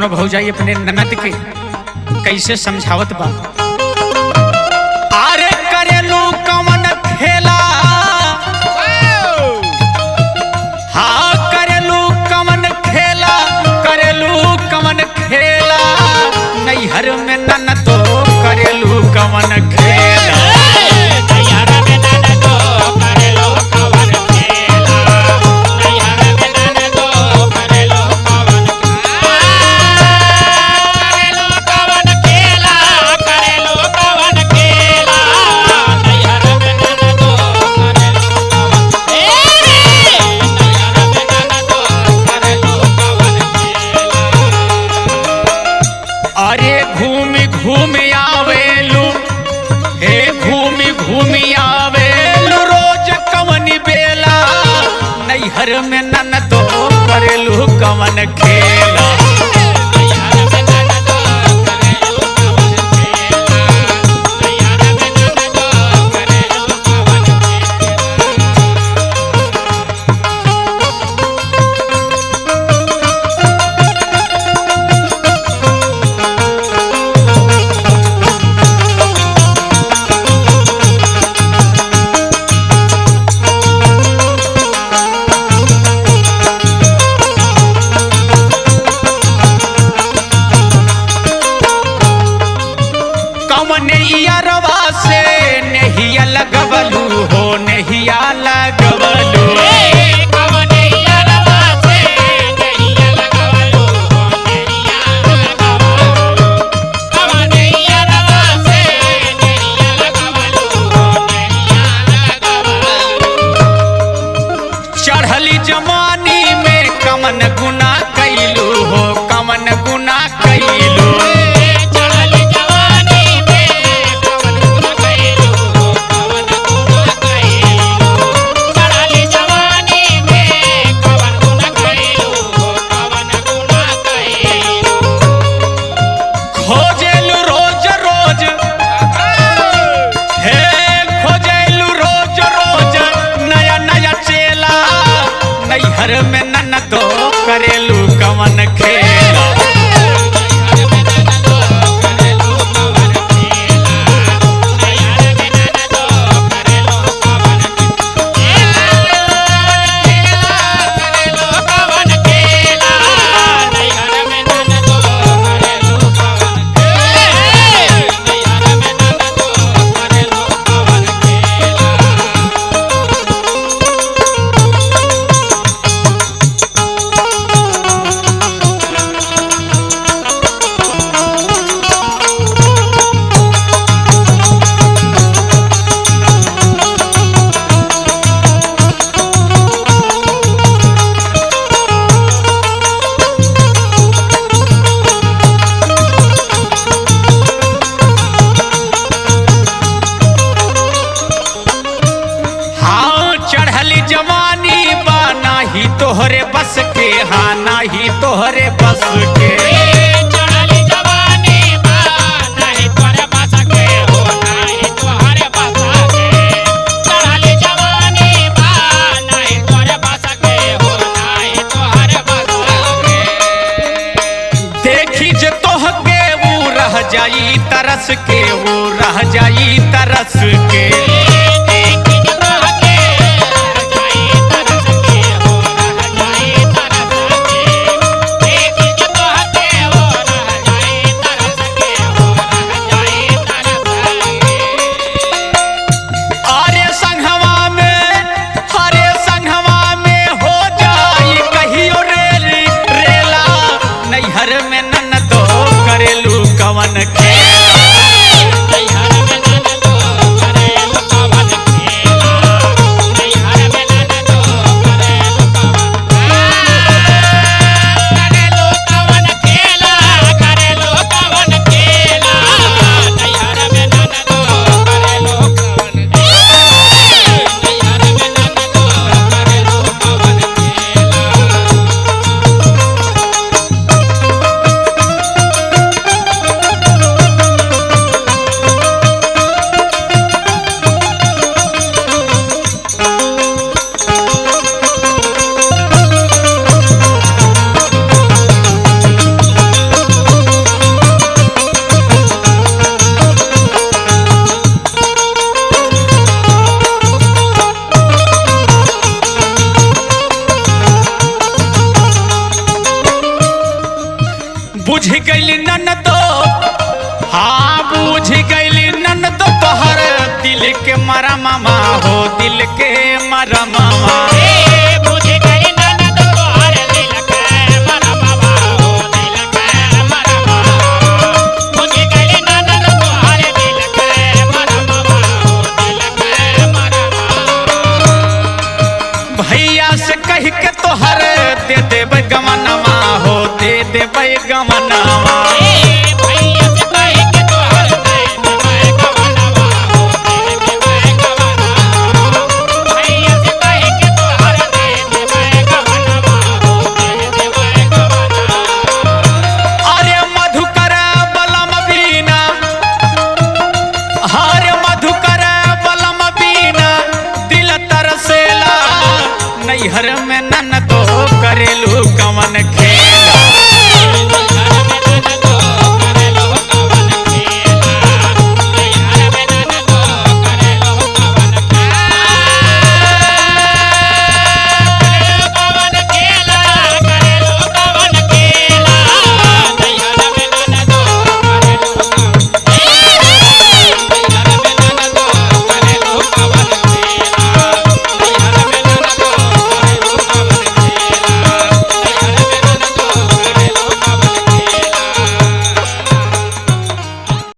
कोनो भौजाई अपने ननद के कैसे समझावत बा। अरे करेलू कवन खेला, हाँ करेलू कवन खेला, करेलू कवन खेला, नैहर में ननद तो करेलू कवन खेला। अरे घूमी घूमी आवेलू, हे घूमी घूमी आवेलू रोज कवनी बेला, नैहर में ननद तो करेलू कवन खेला। नैयरवा से नहिया लगवलू हो, नहिया लगवलू, चढ़ली जवानी में कमन गुना कैलू हो, कमन गुना कैलू, खोजेलू रोज रोज, हे खोजेलू रोज रोज नया नया चेला, नैहर में ननद तो करेलू कवन खेला। जवानी बा नाही तोहरे बस के, हाँ नाही तोहरे बस के, चढ़ली जवानी बा नाही तोहरे बस के हो, नाही तोहरे बस के, चढ़ली जवानी बा नाही तोहरे बस के हो, नाही तोहरे बस के। देखी जे तोहके वो रह जाई तरस के, वो रह जाई तरस के, कवन खेला। दिल के मरमवा बुझ गई ननद तोहर दिल के मरमवा हो दिल के मरमवा बुझ गई ननद तोहर दिल के मरमवा हो दिल के मरमवा भैया से कह के तोहर दे देबै गमनवा हो दे देबै गमनवा भैया से कह के तोहर दे देबै गमनवा हो दे देबै गमनवा भैया से कह के तोहर दे देबै गमनवा हो दे देबै गमनवा अरे मधुकर बलम बीना हरे मधुकर बलम बीना दिल तरसेला नैहर में नन तो करेलू कवन